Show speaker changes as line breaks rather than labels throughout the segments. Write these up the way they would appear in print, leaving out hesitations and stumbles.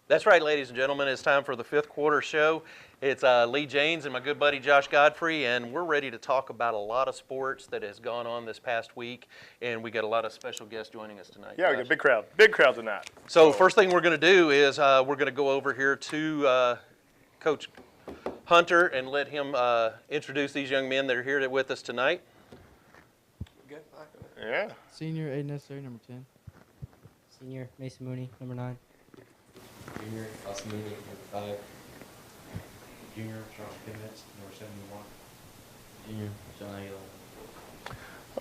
That's right, ladies and gentlemen. It's time for the fifth quarter show. It's Lee Jaynes and my good buddy Josh Godfrey, and we're ready to talk about a lot of sports that has gone on this past week, and we got a lot of special guests joining us tonight.
Yeah, we got a big crowd tonight.
So first thing we're going to do is we're going to go over here to Coach Hunter and let him introduce these young men that are here with us tonight.
Good.
Yeah.
Senior, Aiden Necessary, number 10.
Senior, Mason Mooney, number 9.
Junior, Austin Mooney, number 5. Junior, Charles Pimmets, number 71. Junior, John Aguilar.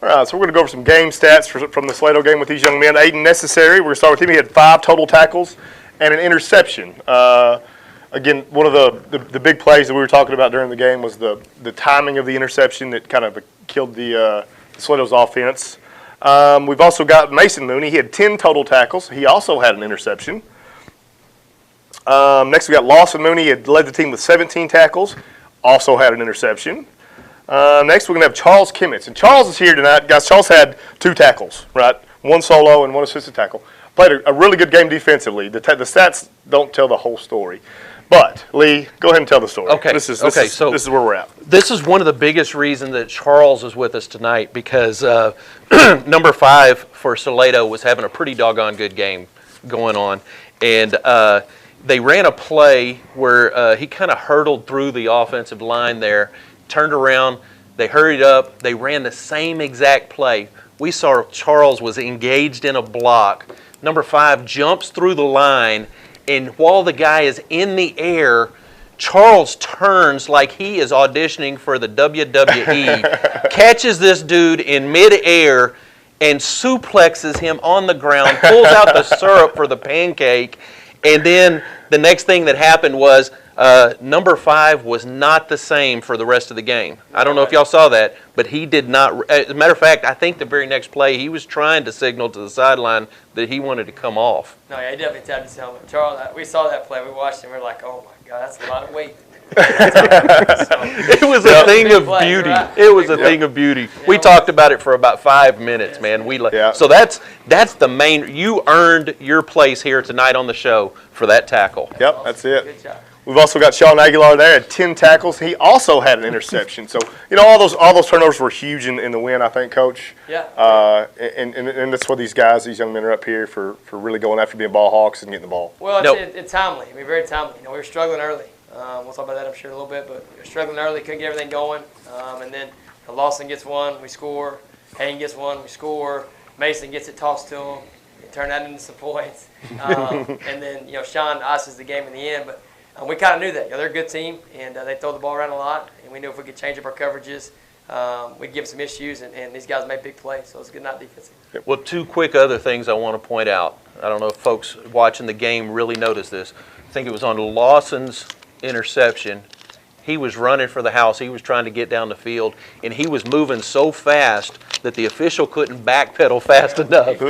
All right, so we're going to go over some game stats from the Slato game with these young men. Aiden Necessary, we're going to start with him. He had 5 total tackles and an interception. Again, one of the big plays that we were talking about during the game was the timing of the interception that kind of killed the Slato's offense. We've also got Mason Mooney. He had 10 total tackles. He also had an interception. Next, we got Lawson Mooney. He had led the team with 17 tackles. Also had an interception. Next, we're going to have Charles Kimmets. And Charles is here tonight. Guys, Charles had 2 tackles, right? 1 solo and 1 assisted tackle. Played a really good game defensively. The stats don't tell the whole story. But, Lee, go ahead and tell the story.
Okay.
This is where we're at.
This is one of the biggest reasons that Charles is with us tonight because number 5 for Slato was having a pretty doggone good game going on. And they ran a play where he kind of hurdled through the offensive line there, turned around, they hurried up, they ran the same exact play. We saw Charles was engaged in a block. Number 5 jumps through the line, and while the guy is in the air, Charles turns like he is auditioning for the WWE, catches this dude in midair, and suplexes him on the ground, pulls out the syrup for the pancake, and then the next thing that happened was number 5 was not the same for the rest of the game. I don't know if y'all saw that, but he did not. As a matter of fact, I think the very next play, he was trying to signal to the sideline that he wanted to come off.
No, yeah, he definitely tapped his helmet. Charles, we saw that play. We watched him. We were like, oh, my God, that's a lot of weight.
It was a thing of beauty.
Right?
It was a thing of beauty. We talked about it for about 5 minutes, man. So that's the main. You earned your place here tonight on the show for that tackle.
Yep, that's it.
Good job.
We've also got Sean Aguilar there at 10 tackles. He also had an interception. So, all those turnovers were huge in the win, I think, Coach.
Yeah.
And that's what these young men are up here for really going after being ball hawks and getting the ball.
Well, it's timely. I mean, very timely. We were struggling early. We'll talk about that, I'm sure, in a little bit. But we were struggling early, couldn't get everything going. And then Lawson gets one, we score. Hayden gets one, we score. Mason gets it tossed to him. They turn that into some points. And then, Sean ices the game in the end. But we kind of knew that. They're a good team, and they throw the ball around a lot. And we knew if we could change up our coverages, we'd give them some issues, and these guys made big plays. So it was a good night defensively.
Well, 2 quick other things I want to point out. I don't know if folks watching the game really noticed this. I think it was on Lawson's interception. He was running for the house. He was trying to get down the field, and he was moving so fast that the official couldn't backpedal fast enough.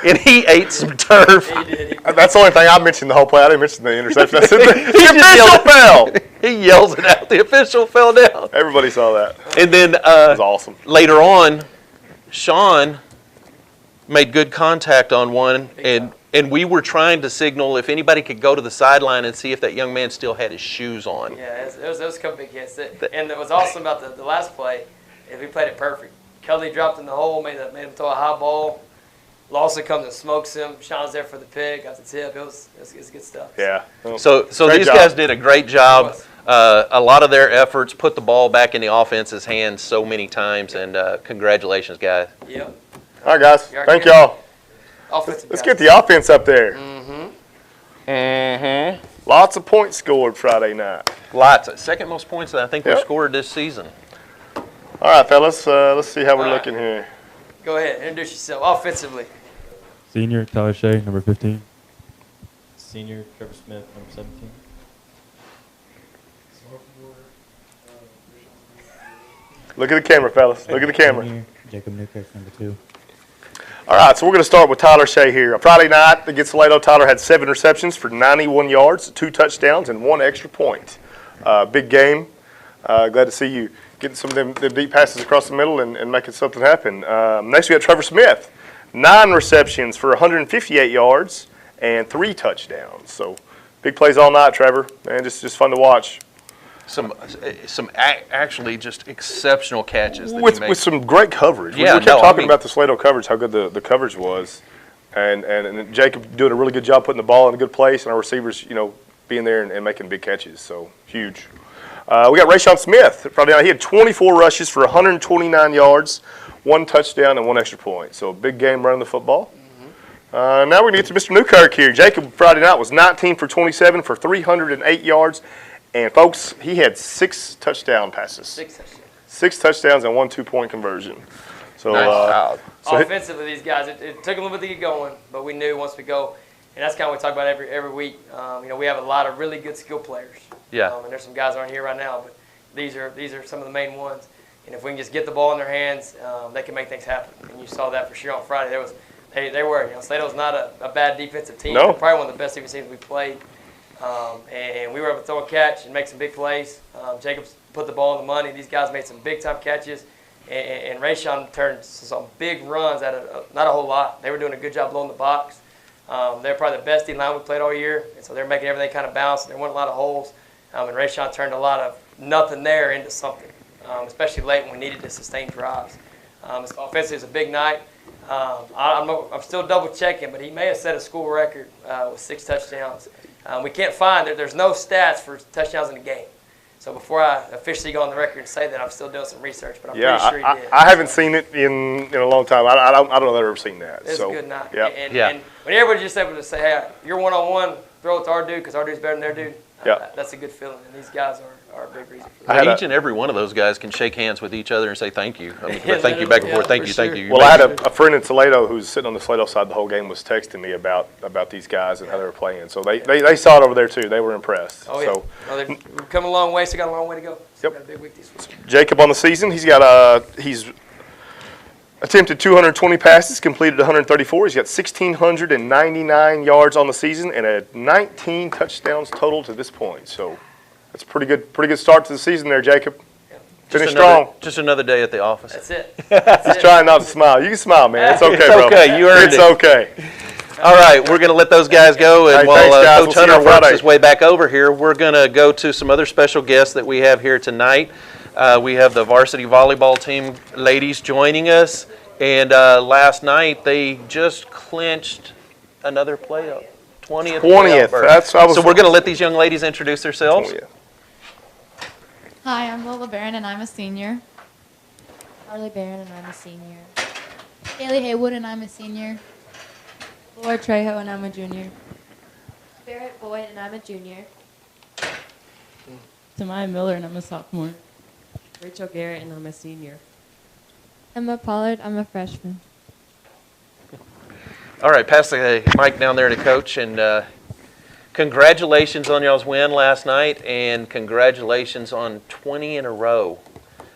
And he ate some turf.
He did.
That's the only thing I mentioned the whole play. I didn't mention the interception. I said the
just
official fell.
He yells it out. The official fell down.
Everybody saw that.
And then
It was awesome.
later on, Sean made good contact on one, and we were trying to signal if anybody could go to the sideline and see if that young man still had his shoes on.
Yeah, it was a couple big hits. And it was awesome about the last play is we played it perfect. Kelly dropped in the hole, made him throw a high ball. Lawson comes and smokes him. Sean's there for the pick, got the tip. It was good stuff.
Yeah.
So these guys did a great job. A lot of their efforts put the ball back in the offense's hands so many times, and congratulations, guys.
Yep.
All right, guys. Thank y'all. Let's get the offense up there. Lots of points scored Friday night.
Lots. Second most points that I think we've scored this season.
All right, fellas. Let's see how we're looking here.
Go ahead. Introduce yourself offensively.
Senior, Tyler Shea, number 15.
Senior, Trevor Smith, number 17.
Look at the camera, fellas. Look at the camera.
Senior, Jacob Newkirk, number 2.
All right, so we're going to start with Tyler Shea here. Friday night against Slato, Tyler had 7 receptions for 91 yards, 2 touchdowns, and 1 extra point. Big game. Glad to see you getting some of them deep passes across the middle and making something happen. Next, we got Trevor Smith. 9 receptions for 158 yards and 3 touchdowns. So Big plays all night, Trevor. Man, just fun to watch.
Actually just exceptional catches that he
With
made.
some great coverage.
Yeah,
we kept talking about the Slato coverage, how good the coverage was. And Jacob doing a really good job putting the ball in a good place, and our receivers, being there and making big catches. So, huge. We got Rayshawn Smith. He had 24 rushes for 129 yards, 1 touchdown, and 1 extra point. So, a big game running the football. Now we're going to get to Mr. Newkirk here. Jacob Friday night was 19 for 27 for 308 yards. And, folks, he had 6 touchdown passes.
6 touchdowns.
6 touchdowns and 1 2-point conversion. So,
Nice.
Offensively, these guys, it took a little bit to get going, but we knew once we go, and that's kind of what we talk about every week. We have a lot of really good skill players.
Yeah.
And there's some guys that aren't here right now, but these are some of the main ones. And if we can just get the ball in their hands, they can make things happen. And you saw that for sure on Friday. They were. Slato's not a bad defensive team.
No.
They're probably one of the best defensive teams we played. And we were able to throw a catch and make some big plays. Jacobs put the ball in the money. These guys made some big-time catches. And Rayshawn turned some big runs out of not a whole lot. They were doing a good job blowing the box. They're probably the best D-line we played all year. And so they're making everything kind of bounce. There weren't a lot of holes. And Rayshawn turned a lot of nothing there into something, especially late when we needed to sustain drives. Offensively, it was a big night. I'm still double-checking, but he may have set a school record with 6 touchdowns. We can't find there's no stats for touchdowns in the game. So before I officially go on the record and say that, I'm still doing some research, but I'm pretty sure he did.
I haven't seen it in a long time. I don't know that I've ever seen that.
It's a good night.
Yeah.
And when everybody's just able to say, hey, you're one-on-one, throw it to our dude because our dude's better than their dude, that's a good feeling. And these guys are a big reason for that.
Each and every one of those guys can shake hands with each other and say thank you. Thank you back and forth. Thank you.
Well, I had a friend in Toledo who's sitting on the Toledo side the whole game was texting me about these guys and how they were playing. So they saw it over there too. They were impressed.
Oh, yeah.
So,
they've come a long way, still got a long way to go. Still got a big week this week.
Jacob on the season, he's attempted 220 passes, completed 134. He's got 1,699 yards on the season and had 19 touchdowns total to this point. So that's a pretty good start to the season there, Jacob. Finish strong.
Just another day at the office.
That's it.
Just trying not to smile. You can smile, man. It's okay, bro.
okay. You earned it.
It's okay.
All right, we're going to let those guys go, and
Hey,
while
thanks, guys.
Coach
We'll see you
Hunter
on
works
Friday.
his way back over here, we're going to go to some other special guests that we have here tonight. We have the varsity volleyball team ladies joining us, and last night they just clinched another playoff, 20th.
20th.
Playoff berth. So we're going to let these young ladies introduce themselves.
20th.
Hi, I'm Lola Barron, and I'm a senior.
Harley Barron, and I'm a senior.
Haley Haywood, and I'm a senior.
Laura Trejo, and I'm a junior.
Barrett Boyd, and I'm a junior.
Tamaya Miller, and I'm a sophomore.
Rachel Garrett, and I'm a senior.
Emma Pollard, I'm a freshman.
All right, pass the mic down there to Coach, and congratulations on y'all's win last night, and congratulations on 20 in a row.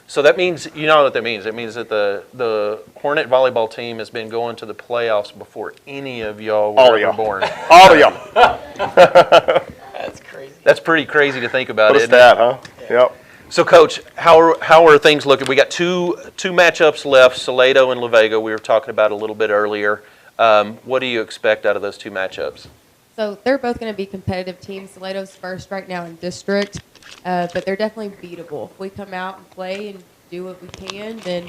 So that means, you know what that means. It means that the Hornet volleyball team has been going to the playoffs before any of y'all were ever born.
All of y'all.
That's crazy.
That's pretty crazy to think about,
What a
isn't it?
stat, huh? Yep.
So, Coach, how are things looking? We got two matchups left, Salado and La Vega. We were talking about a little bit earlier. What do you expect out of those two matchups?
So they're both going to be competitive teams. Salato's first right now in district, but they're definitely beatable. If we come out and play and do what we can, then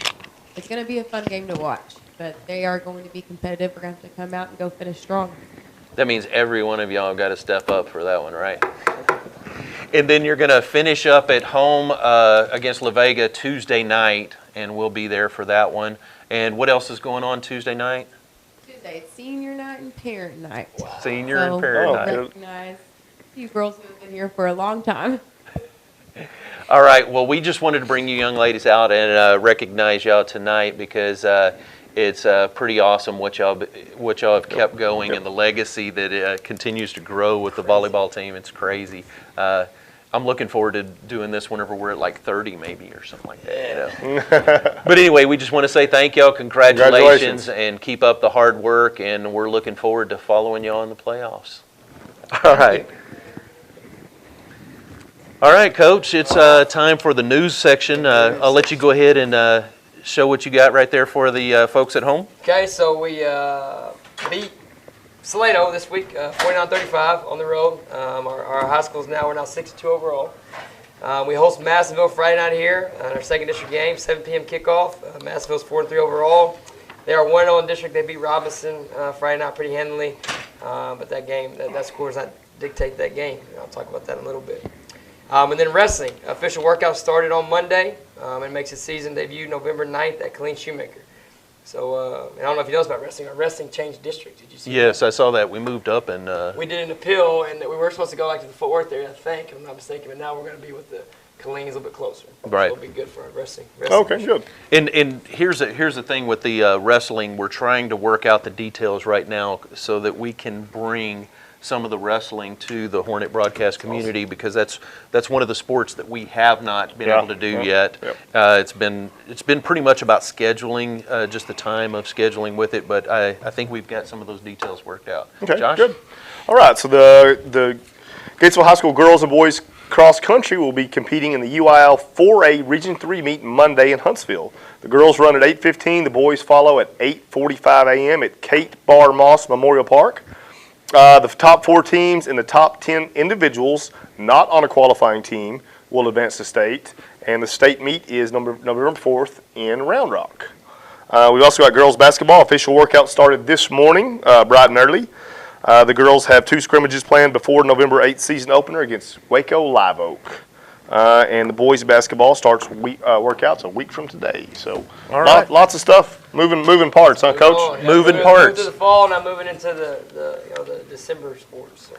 it's going to be a fun game to watch. But they are going to be competitive. We're going to have to come out and go finish strong.
That means every one of y'all have got to step up for that one, right? And then you're going to finish up at home against La Vega Tuesday night, and we'll be there for that one. And what else is going on Tuesday night?
Tuesday, it's senior night and parent night.
Senior
So
and parent
Oh,
night.
good.
recognize a few girls who have been here for a long time.
All right. Well, we just wanted to bring you young ladies out and recognize y'all tonight because it's pretty awesome what y'all have kept going and the legacy that continues to grow with the volleyball team. It's crazy. I'm looking forward to doing this whenever we're at like 30 maybe or something like that. You know? But anyway, we just want to say thank y'all, congratulations, and keep up the hard work, and we're looking forward to following y'all in the playoffs. All right. All right, Coach, it's time for the news section. I'll let you go ahead and show what you got right there for the folks at home.
Okay, so we beat Salado this week, 49-35 on the road. Our high schools now, we're now 62 overall. We host Madisonville Friday night here on our second district game, 7 p.m. kickoff. Madisonville's 4-3 overall. They are 1-0 in district. They beat Robinson Friday night pretty handily. But that game, that score does not dictate that game. I'll talk about that in a little bit. And then wrestling. Official workout started on Monday. It makes its season debut November 9th at Colleen Shoemaker. So, and I don't know if you know about wrestling. Our wrestling changed districts. Did you see
Yes,
that?
I saw that. We moved up and
We did an appeal, and we were supposed to go like to the Fort Worth area, I think, if I'm not mistaken. But now we're going to be with the Colleen's a little bit closer.
Right.
So it'll be good for our wrestling.
Okay, good.
And here's the thing with the wrestling. We're trying to work out the details right now so that we can bring some of the wrestling to the Hornet broadcast community, because that's one of the sports that we have not been able to do yet. It's been pretty much about scheduling, just the time of scheduling with it, but I think we've got some of those details worked out.
Okay,
Josh?
good. All right, so the Gatesville High School girls and boys cross country will be competing in the UIL 4A Region 3 meet Monday in Huntsville. The girls run at 8:15, the boys follow at 8:45 a.m. at Kate Bar Moss Memorial Park. The top 4 teams and the top 10 individuals not on a qualifying team will advance to state, and the state meet is November 4th in Round Rock. We've also got girls basketball. Official workout started this morning, bright and early. The girls have 2 scrimmages planned before November 8th season opener against Waco Live Oak. And the boys basketball starts workouts a week from today. So lots of stuff, moving parts, huh, Coach?
Moving parts.
Moving to the fall, now moving into the December sports. So.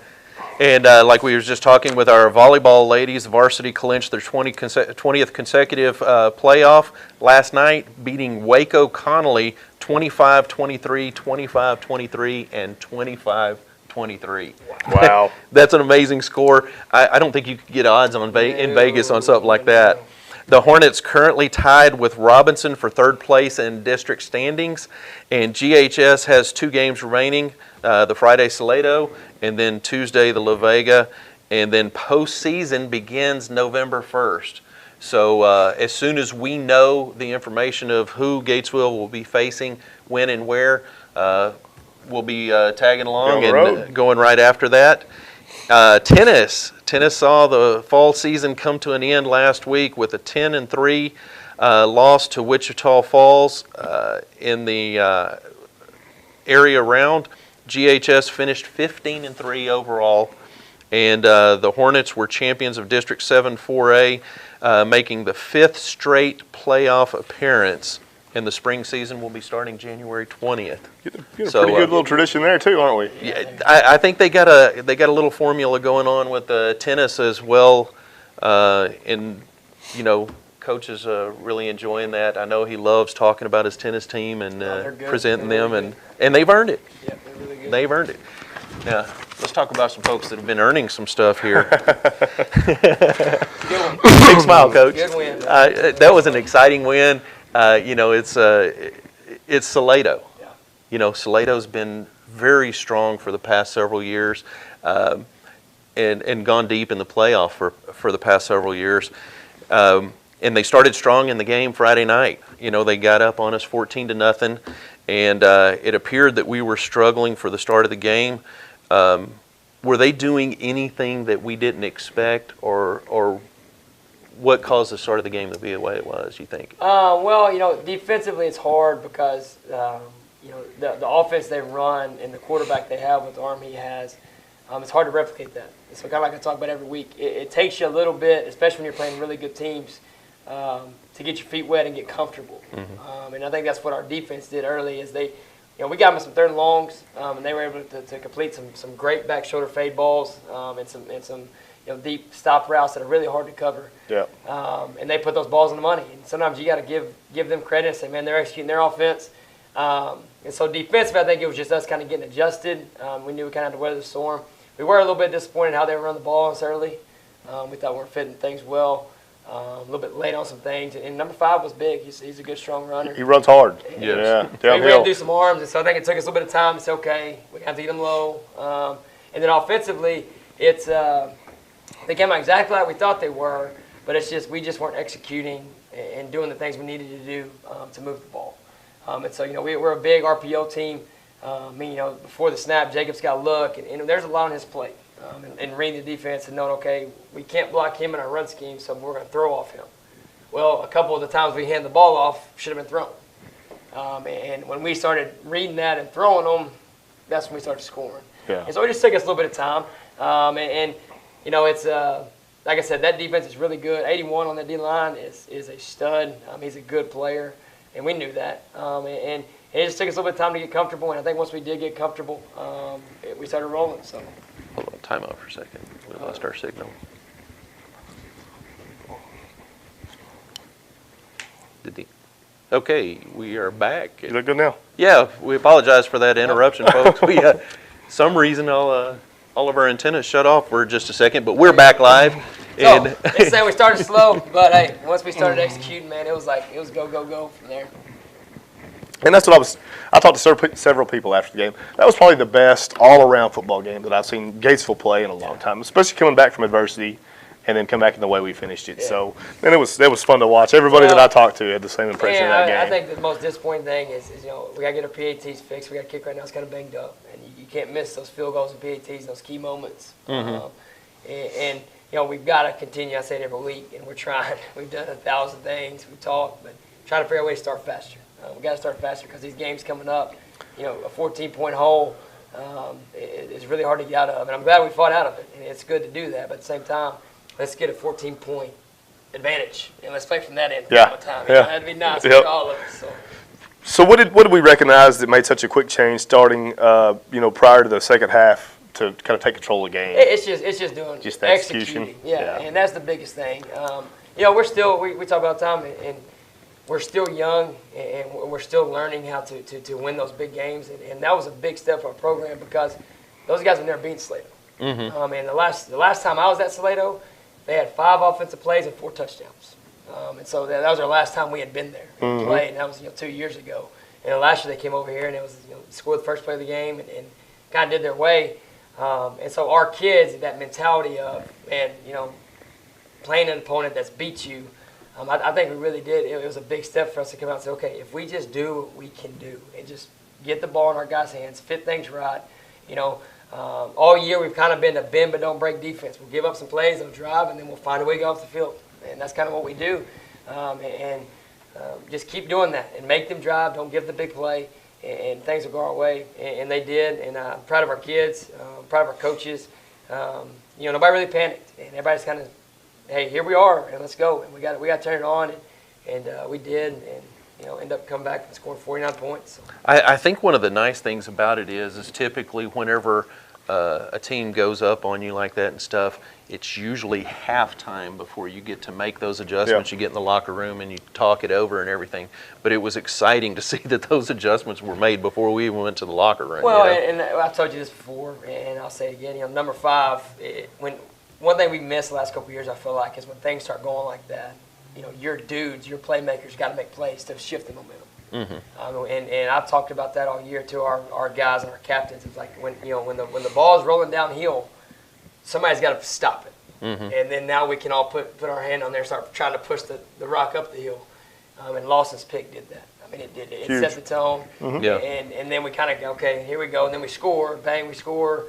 And like we were just talking with our volleyball ladies, varsity clinched their 20th consecutive playoff last night, beating Waco Connolly 25-23, 25-23, and 25-23.
Wow.
That's an amazing score. I don't think you could get odds on in Vegas on something like that. The Hornets currently tied with Robinson for 3rd place in district standings, and GHS has 2 games remaining, the Friday Salado, and then Tuesday the La Vega, and then postseason begins November 1st. So as soon as we know the information of who Gatesville will be facing, when and where, we'll be tagging along and going right after that. Tennis saw the fall season come to an end last week with a 10-3 loss to Wichita Falls in the area round. GHS finished 15-3 overall, and the Hornets were champions of District 7 4A, making the 5th straight playoff appearance. And the spring season will be starting January 20th.
Get a pretty good little tradition there too, aren't we?
Yeah, I think they got a little formula going on with the tennis as well, and coach is really enjoying that. I know he loves talking about his tennis team and presenting them, and they've earned it.
Yeah, they're really good.
They've earned it. Now, let's talk about some folks that have been earning some stuff here.
Good one.
Big smile, Coach.
Good win.
That was an exciting win. It's Salado. Yeah. Salado's been very strong for the past several years, and gone deep in the playoff for the past several years. And they started strong in the game Friday night. They got up on us 14-0, and it appeared that we were struggling for the start of the game. Were they doing anything that we didn't expect, or what caused the start of the game to be the way it was, you think?
Well, defensively it's hard because, the offense they run and the quarterback they have with the arm he has, it's hard to replicate that. So kind of like I talk about every week, it takes you a little bit, especially when you're playing really good teams, to get your feet wet and get comfortable. Mm-hmm. And I think that's what our defense did early is we got them some 3rd and longs, and they were able to complete some great back shoulder fade balls, and some deep stop routes that are really hard to cover. Yeah. And they put those balls in the money. And sometimes you got to give them credit and say, man, they're executing their offense. And so defensively, I think it was just us kind of getting adjusted. We knew we kind of had to weather the storm. We were a little bit disappointed how they run the ball on us early. We thought we were fitting things well. A little bit late on some things. And number 5 was big. He's a good, strong runner.
He runs hard.
Yes.
Yeah.
We ran to do some arms, and so I think it took us a little bit of time. It's okay. We have to get them low. And then offensively, it's they came out exactly like we thought they were, but it's just we just weren't executing and doing the things we needed to do to move the ball. And so we're a big RPO team. Before the snap, Jacob's got to look, and there's a lot on his plate. And reading the defense and knowing, okay, we can't block him in our run scheme, so we're going to throw off him. Well, a couple of the times we hand the ball off should have been thrown. And when we started reading that and throwing them, that's when we started scoring.
Yeah.
And so it just took us a little bit of time. It's like I said, that defense is really good. 81 on that D-line is a stud. He's a good player, and we knew that. And it just took us a little bit of time to get comfortable, and I think once we did get comfortable, we started rolling. So.
Hold on, time out for a second. We lost our signal. Okay, we are back.
You look good now.
Yeah, we apologize for that interruption, folks. We some reason all of our antennas shut off for just a second, but we're back live. And
They say we started slow, but hey, once we started executing, man, it was go, go, go from there.
And that's what I talked to several people after the game. That was probably the best all-around football game that I've seen Gatesville play in a long time, especially coming back from adversity and then come back in the way we finished it.
Yeah.
So, and it was fun to watch. Everybody that I talked to had the same impression of that game.
I think the most disappointing thing is we got to get our PATs fixed. We got a kick right now. It's kind of banged up, and you can't miss those field goals and PATs, those key moments. We've got to continue. I say it every week, and we're trying. We've done 1,000 things. We've talked, but trying to figure out a way to start faster. We got to start faster because these games coming up, a 14-point hole is really hard to get out of. And I'm glad we fought out of it, and it's good to do that. But at the same time, let's get a 14-point advantage, and let's play from that end.
Yeah.
Time.
Yeah.
That'd be nice
Yep.
for all of us.
So what did we recognize that made such a quick change starting, prior to the second half to kind of take control of the game?
It's just doing
Just the execution.
executing. Yeah, and that's the biggest thing. We're still we talk about time, and we're still young, and we're still learning how to win those big games, and that was a big step for our program because those guys have never beaten Salado. And the last time I was at Salado, they had 5 offensive plays and 4 touchdowns. And so that was our last time we had been there and played, and that was 2 years ago. And last year they came over here and it was scored the first play of the game and kind of did their way. And so our kids, that mentality of playing an opponent that's beat you, I think we really did. It was a big step for us to come out and say, okay, if we just do what we can do and just get the ball in our guys' hands, fit things right, all year we've kind of been a bend but don't break defense. We'll give up some plays, they'll drive, and then we'll find a way to get off the field. And that's kind of what we do. Just keep doing that and make them drive. Don't give the big play, and things will go our way. And they did. And I'm proud of our kids, proud of our coaches. Nobody really panicked, and everybody's kind of, hey, here we are, and let's go. And we got to turn it on, and we did. And end up coming back and scoring 49 points. So.
I think one of the nice things about it is typically whenever a team goes up on you like that and stuff, it's usually halftime before you get to make those adjustments.
Yeah.
You get in the locker room and you talk it over and everything. But it was exciting to see that those adjustments were made before we even went to the locker room.
Well, and I've told you this before, and I'll say it again. Number 5, when one thing we missed the last couple of years, I feel like, is when things start going like that. Your dudes, your playmakers, got to make plays to shift the momentum. And I've talked about that all year to our guys and our captains. It's like when the ball is rolling downhill, somebody's got to stop it. And then now we can all put our hand on there and start trying to push the rock up the hill. And Lawson's pick did that. I mean, it did. It set the tone.
Yeah.
And then we kind of go, okay, here we go. And then we score. Bang, we score.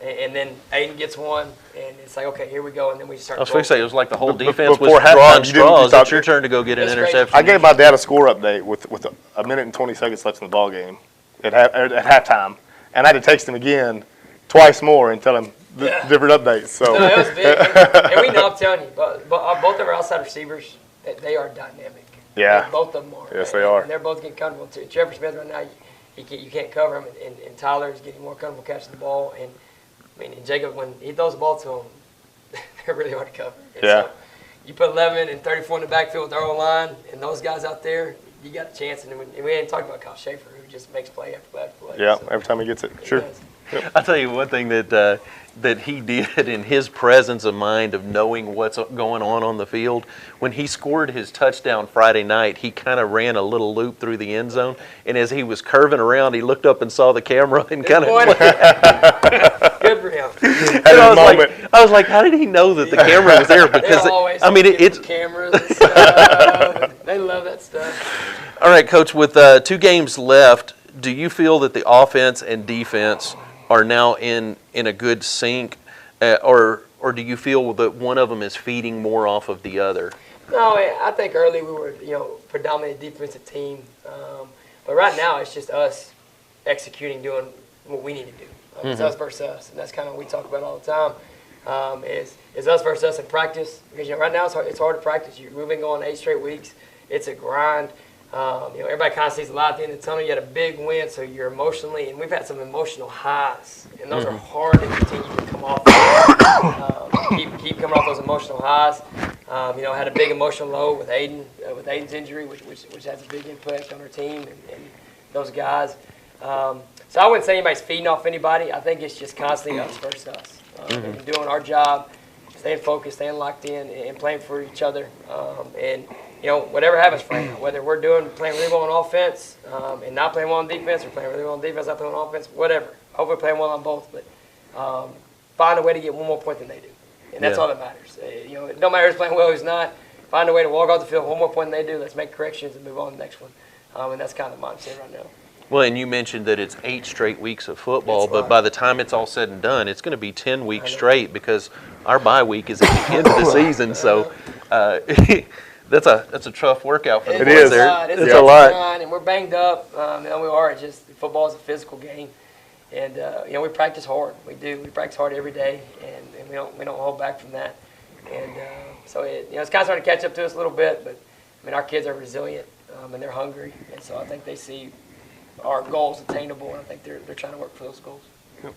And then Aiden gets one, and it's like, okay, here we go, and then we start.
I was going to say, it was like the whole defense was
Before halftime,
drawing
you didn't-
straws.
you thought-
It's your turn to go get an
That's great.
interception.
I gave my dad a score update with a minute and 20 seconds left in the ball game at halftime, and I had to text him again twice more and tell him different updates. So
No, it was big. And we know, I'm telling you, but both of our outside receivers, they are dynamic.
Yeah.
Both of them are.
Yes, they are.
And they're both getting comfortable, too. Trevor Smith right now, you can't cover him, and Tyler is getting more comfortable catching the ball. And Jacob, when he throws the ball to him, they're really hard to cover. And
Yeah.
so you put 11 and 34 in the backfield with our O-line and those guys out there, you got a chance. And we ain't talking about Kyle Schaefer, who just makes play after play after play.
yeah,
So,
every time he gets it,
he
sure.
does.
I'll tell you one thing that he did in his presence of mind of knowing what's going on the field. When he scored his touchdown Friday night, he kind of ran a little loop through the end zone, and as he was curving around, he looked up and saw the camera and kind of.
Good for him.
I was like, how did he know that the camera was there? Because
They're always
it's
cameras and stuff. They love that stuff.
all right, Coach. With 2 games left, do you feel that the offense and defense are now in a good sync, or do you feel that one of them is feeding more off of the other?
No, I think early we were, predominantly a defensive team. But right now it's just us executing, doing what we need to do. It's us versus us, and that's kind of what we talk about all the time. Is us versus us in practice, because right now it's hard to practice. We've been going 8 straight weeks. It's a grind. Everybody kind of sees a lot at the end of the tunnel. You had a big win, so you're emotionally, and we've had some emotional highs, and those are hard to continue to come off. Keep coming off those emotional highs. Had a big emotional low with Aiden's injury, which has a big impact on our team and those guys. So I wouldn't say anybody's feeding off anybody. I think it's just constantly us versus us, and doing our job, staying focused, staying locked in, and playing for each other. Whatever happens for now, whether we're playing really well on offense and not playing well on defense, or playing really well on defense, not playing on offense, whatever. Hopefully playing well on both, but find a way to get one more point than they do. And that's all that matters. It don't matter who's playing well, who's not. Find a way to walk off the field one more point than they do. Let's make corrections and move on to the next one. And that's kind of the mindset right now.
Well, and you mentioned that it's 8 straight weeks of football, but by the time it's all said and done, it's going to be 10 weeks straight, because our bye week is at the end of the season. So that's a tough workout for the boys there.
It's a lot.
And we're banged up. We are. It's just football is a physical game. And we practice hard. We do. We practice hard every day, and we don't hold back from that. And so it's kind of starting to catch up to us a little bit. But our kids are resilient, and they're hungry, and so I think they see our goals attainable, and I think they're trying to work for those goals.
All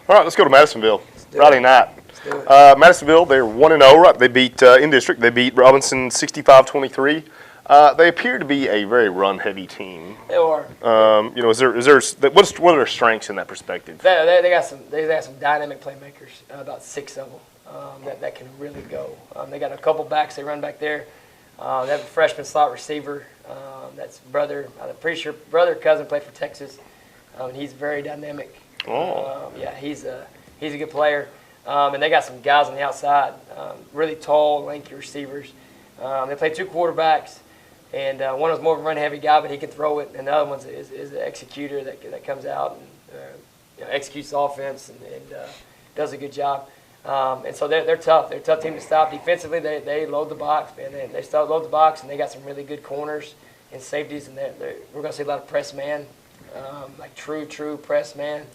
right, let's go to Madisonville Friday night.
Let's do it.
Madisonville, they're 1-0. They beat in district. They beat Robinson 65-23. They appear to be a very run-heavy team.
They are.
What are their strengths in that perspective?
They got some dynamic playmakers, about 6 of them that can really go. They got a couple backs. They run back there. They have a freshman slot receiver. That's brother. I'm pretty sure brother cousin played for Texas. He's very dynamic. He's a good player. And they got some guys on the outside, really tall, lanky receivers. They play 2 quarterbacks. And one was more of a run-heavy guy, but he can throw it. And the other one is an executor that comes out and executes the offense and does a good job. And so they're tough. They're a tough team to stop. Defensively, they load the box, man. They still load the box, and they got some really good corners and safeties. And we're going to see a lot of press man, like true press man.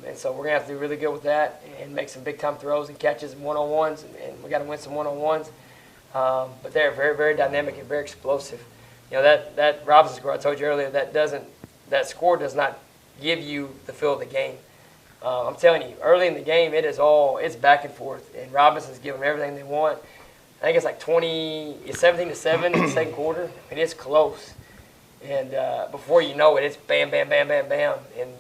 And so we're going to have to do really good with that and make some big-time throws and catches and one-on-ones. And we got to win some one-on-ones. But they're very, very dynamic and very explosive. That Robinson score I told you earlier, that score does not give you the feel of the game. I'm telling you, early in the game, it's back and forth, and Robinson's giving them everything they want. I think it's like 17-7 in the second quarter, and it's close. And before you know it, it's bam, bam, bam, bam, bam, and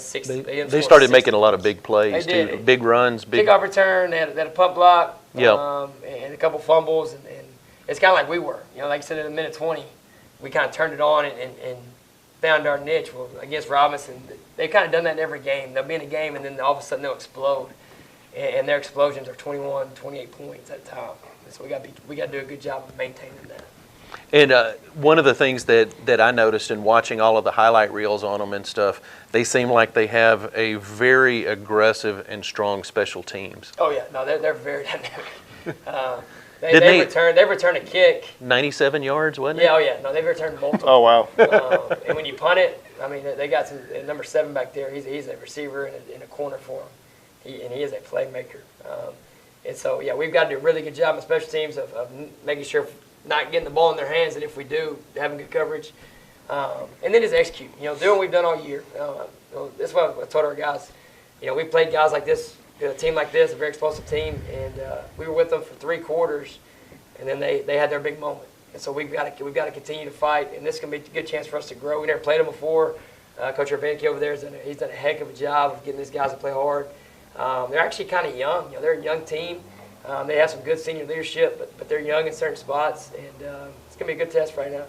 60.
They started making a lot of big plays,
they did.
too. Big runs,
kickoff return. They had a punt block,
Yep.
and a couple fumbles, and it's kind of like we were. Like I said, in a minute 20, we kind of turned it on and found our niche. Well, against Robinson, they've kind of done that in every game. They'll be in a game, and then all of a sudden they'll explode, and their explosions are 21, 28 points at a time. And so we got to do a good job of maintaining that.
And one of the things that I noticed in watching all of the highlight reels on them and stuff, they seem like they have a very aggressive and strong special teams.
Oh yeah, no, they're very dynamic. They returned a kick. 97
yards, wasn't it?
Yeah, oh yeah, no, they've returned multiple.
Oh wow.
And when you punt it, they got some number 7 back there. He's a receiver in a corner for them, he is a playmaker. And so yeah, we've got to do a really good job in special teams of making sure. Not getting the ball in their hands, and if we do, having good coverage. And then just execute. Doing what we've done all year. That's what I told our guys. We played guys like this, a team like this, a very explosive team, and we were with them for 3 quarters, and then they had their big moment. And so we've got to continue to fight, and this is going to be a good chance for us to grow. We never played them before. Coach Urbanski over there he's done a heck of a job of getting these guys to play hard. They're actually kind of young. They're a young team. They have some good senior leadership, but they're young in certain spots, and it's going to be a good test right now.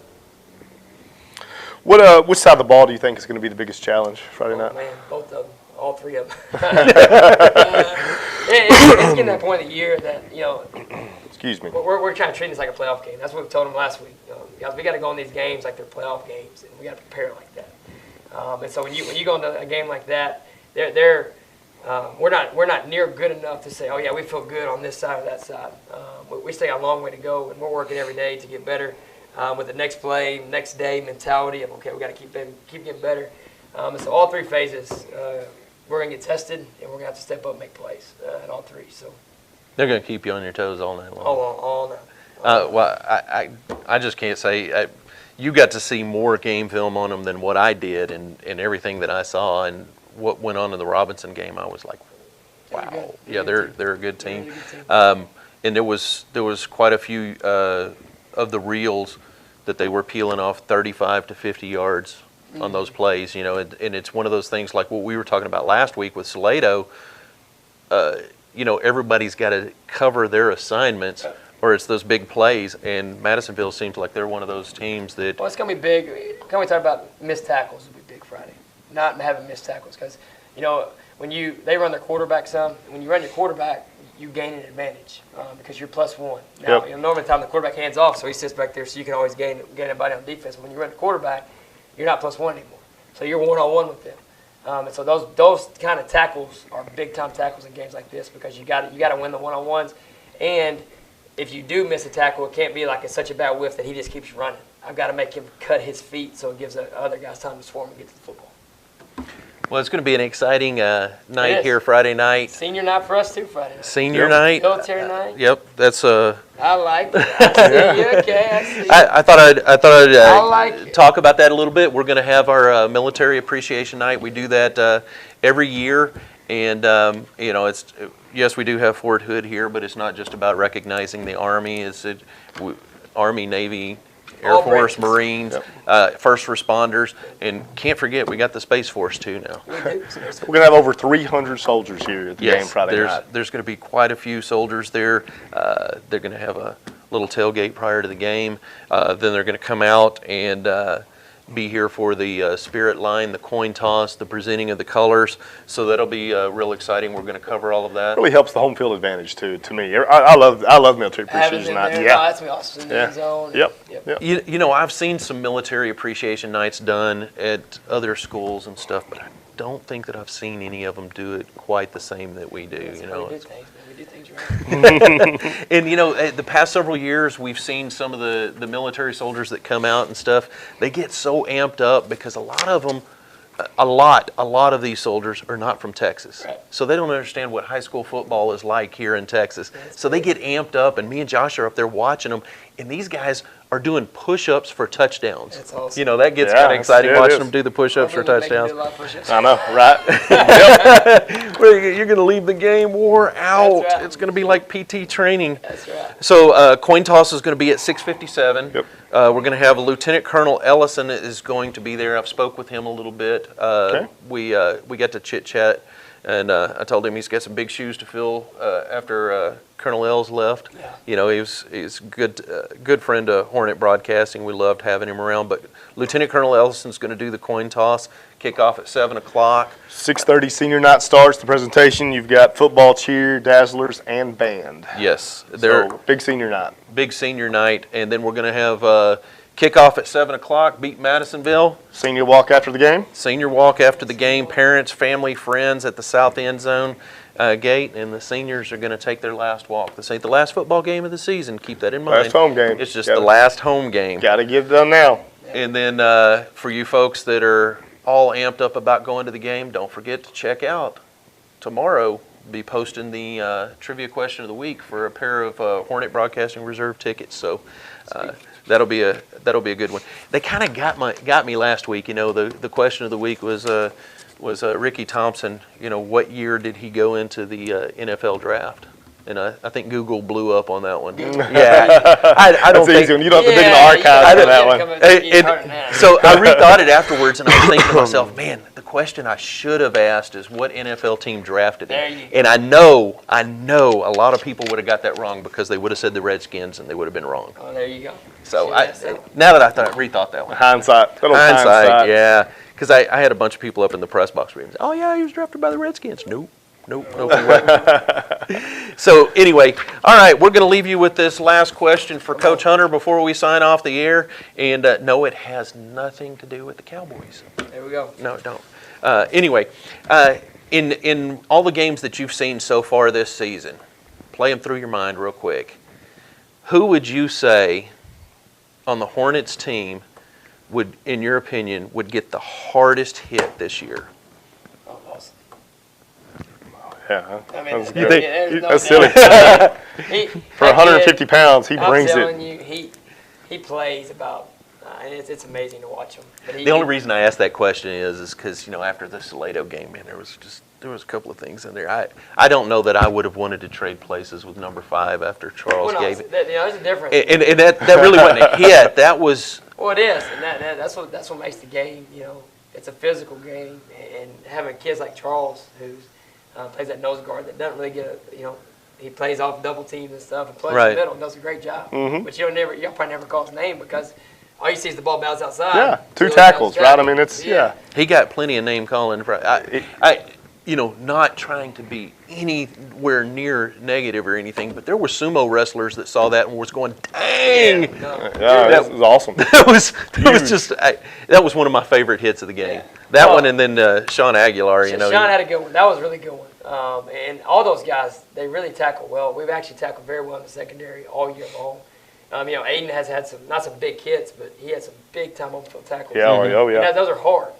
Which side of the ball do you think is going to be the biggest challenge Friday night?
Man, both of them, all 3 of them. It's getting to that point of the year that,
Excuse me.
We're trying to treat this like a playoff game. That's what we told them last week. Guys, we got to go in these games like they're playoff games, and we got to prepare like that. And so when you go into a game like that, we're not near good enough to say, oh yeah, we feel good on this side or that side. We still got a long way to go, and we're working every day to get better with the next play, next day mentality of okay, we got to keep getting better. And so all three phases, we're gonna get tested, and we're gonna have to step up and make plays in all three. So
They're going to keep you on your toes all night long.
all night.
Well, I just can't say. You got to see more game film on them than what I did, and everything that I saw, and what went on in the Robinson game. I was like, wow, yeah, they're a good team. And there was quite a few of the reels that they were peeling off 35 to 50 yards on those plays. And it's one of those things like what we were talking about last week with Salado. Everybody's got to cover their assignments, or it's those big plays, and Madisonville seems like they're one of those teams that.
Well, it's gonna be big. Can we talk about missed tackles? Will be big Friday. Not having missed tackles, because when they run their quarterback some. When you run your quarterback, you gain an advantage because you're +1. Now, normally the time the quarterback hands off, so he sits back there, so you can always gain anybody on defense. But when you run the quarterback, you're not +1 anymore, so you're 1-on-1 with them. And so those kind of tackles are big time tackles in games like this, because you got to win the 1-on-1s. And if you do miss a tackle, it can't be like it's such a bad whiff that he just keeps running. I've got to make him cut his feet so it gives the other guys time to swarm and get to the football.
Well, it's going to be an exciting night here Friday night.
Senior night for us too, Friday night.
Senior night.
Military night.
Yep, that's
I like it. I see you. Okay, I see you.
I thought I'd
I like it.
talk about that a little bit. We're going to have our military appreciation night. We do that every year, and it's yes, we do have Fort Hood here, but it's not just about recognizing the Army. Army, Navy, Air Force, Marines, first responders, and can't forget we got the Space Force too now.
We're going to have over 300 soldiers here at the game Friday night.
There's going to be quite a few soldiers there. They're going to have a little tailgate prior to the game. Then they're going to come out and be here for the spirit line, the coin toss, the presenting of the colors. So that'll be real exciting. We're going to cover all of that.
It really helps the home field advantage to me. I love military appreciation night.
Yeah, that's me awesome. In the end zone.
Yep.
I've seen some military appreciation nights done at other schools and stuff, but I don't think that I've seen any of them do it quite the same that we do.
We do things right.
And the past several years, we've seen some of the military soldiers that come out and stuff. They get so amped up because a lot of them, a lot of these soldiers are not from Texas,
right.
So they don't understand what high school football is like here in Texas. So they get amped up, and me and Josh are up there watching them, and these guys are doing push-ups for touchdowns.
That's awesome.
That gets kind of exciting watching them do the push-ups for touchdowns.
I know, right?
You're going to leave the game wore out.
That's right.
It's going to be like PT training.
That's right.
So coin toss is going to be at 6:57.
Yep.
We're going to have Lieutenant Colonel Ellison is going to be there. I've spoke with him a little bit.
Okay.
We got to chit-chat, and I told him he's got some big shoes to fill after Colonel Ells left.
Yeah.
He's good friend of Hornet Broadcasting. We loved having him around. But Lieutenant Colonel Ellison's going to do the coin toss. Kickoff at 7 o'clock.
6:30 senior night starts the presentation. You've got football, cheer, dazzlers, and band.
Yes,
So big senior night.
big senior night, and then we're going to have kickoff at 7 o'clock. Beat Madisonville.
Senior walk after the game.
Senior walk after the game. Parents, family, friends at the south end zone gate, and the seniors are going to take their last walk. This ain't the last football game of the season. Keep that in mind.
Last home game.
It's just the last home game.
Got to get it done now.
And then for you folks that are all amped up about going to the game, don't forget to check out tomorrow. Be posting the trivia question of the week for a pair of Hornet Broadcasting Reserve tickets. So that'll be a good one. They kind of got me last week. The question of the week was Ricky Thompson. What year did he go into the NFL draft? And I think Google blew up on that one. Yeah, I don't think.
Easy. You don't have to dig in the archives for that one.
So I rethought it afterwards, and I was thinking to myself, man, the question I should have asked is what NFL team drafted him. And I know a lot of people would have got that wrong because they would have said the Redskins, and they would have been wrong.
Oh, there you go.
So now that I rethought that one.
Hindsight.
Hindsight, yeah. Because I had a bunch of people up in the press box room. Oh yeah, he was drafted by the Redskins. Nope. Nope, he wasn't. So anyway, all right, we're going to leave you with this last question for Coach Hunter before we sign off the air. And no, it has nothing to do with the Cowboys.
There we go.
No, it don't. Anyway, in all the games that you've seen so far this season, play them through your mind real quick. Who would you say on the Hornets team would, in your opinion, would get the hardest hit this year?
Oh, awesome.
Yeah,
I mean,
that's
there's
good.
no
That's
doubt.
silly.
He-
For
that
150
kid,
pounds, he
I'm
brings
telling
it.
you, he plays about, and it's amazing to watch him. But
The only reason I asked that question is because, after the Salado game, man, there was a couple of things in there. I don't know that I would have wanted to trade places with number 5 after Charles gave it.
There's a difference.
And that really wasn't a hit. That was.
Well, it is, and that's what makes the game. It's a physical game, and having kids like Charles, who plays that nose guard, that doesn't really get he plays off double teams and stuff, and plays in the middle, and does a great job.
Mm-hmm.
But you'll probably never call his name because all you see is the ball bounce outside.
Yeah, 2
So
tackles,
it's
right? I mean, it's, yeah.
He got plenty of name calling. Not trying to be anywhere near negative or anything, but there were sumo wrestlers that saw that and was going, dang!
Yeah, that was awesome.
That was just that was one of my favorite hits of the game. That one, and then Sean Aguilar.
Sean had a good one. That was a really good one. And all those guys, they really tackle well. We've actually tackled very well in the secondary all year long. Aiden has had not some big hits, but he had some big time open field tackles.
Yeah, oh yeah.
And those are hard.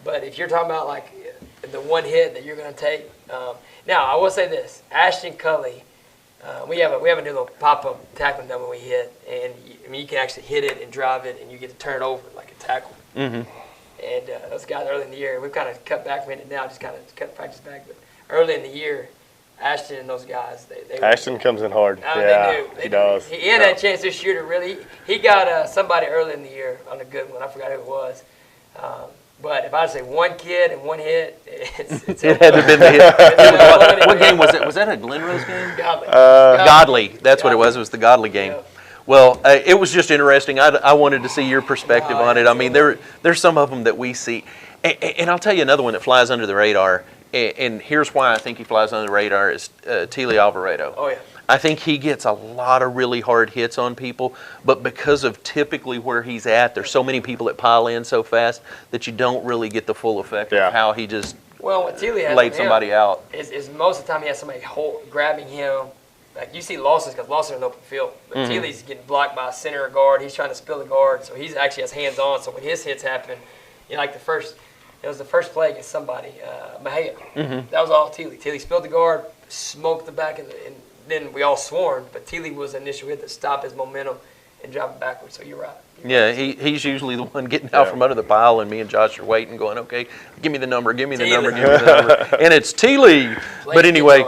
But if you're talking about like the one hit that you're going to take, now I will say this: Ashton Cully, we have a new little pop-up tackling done when we hit, and you can actually hit it and drive it, and you get to turn it over like a tackle.
Mm-hmm.
And those guys early in the year, we've kind of cut back from it now, just kind of cut practice back. But early in the year, Ashton and those guys, they
Ashton comes in hard.
I mean,
Yeah,
they
he does.
He had that chance this year to really. He got somebody early in the year on a good one. I forgot who it was. But if I say one kid and one hit, it's
It had to have been the hit. What game was it? Was that a Glen Rose game?
Godly.
Godly. That's what it was. It was the Godly game.
Yeah.
Well, it was just interesting. I wanted to see your perspective on it. I mean, there's some of them that we see. And I'll tell you another one that flies under the radar. And here's why I think he flies under the radar is Teely Alvarado.
Oh, yeah.
I think he gets a lot of really hard hits on people, but because of typically where he's at, there's so many people that pile in so fast that you don't really get the full effect of how he just
what Teely has
laid somebody out.
Is most of the time he has somebody grabbing him. Like you see Lawson's because Lawson's in open field, but Teely's getting blocked by a center or guard. He's trying to spill the guard, so he's actually has hands on. So when his hits happen, like it was the first play against somebody, Mejia. That was all Teely. Teely spilled the guard, smoked the back, and then we all swarmed. But Teely was the initial hit that stopped his momentum and dropped it backwards. So you're right.
Yeah, he's usually the one getting out from under the pile, and me and Josh are waiting, going, okay, give me the number, give me the number, give me the number. And it's Teely. But anyway,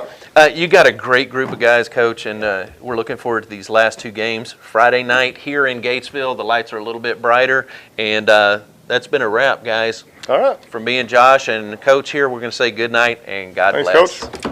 you got a great group of guys, Coach, and we're looking forward to these last 2 games. Friday night here in Gatesville, the lights are a little bit brighter, and that's been a wrap, guys.
All right.
From me and Josh and Coach here, we're going to say good night and God
Thanks,
bless.
Coach.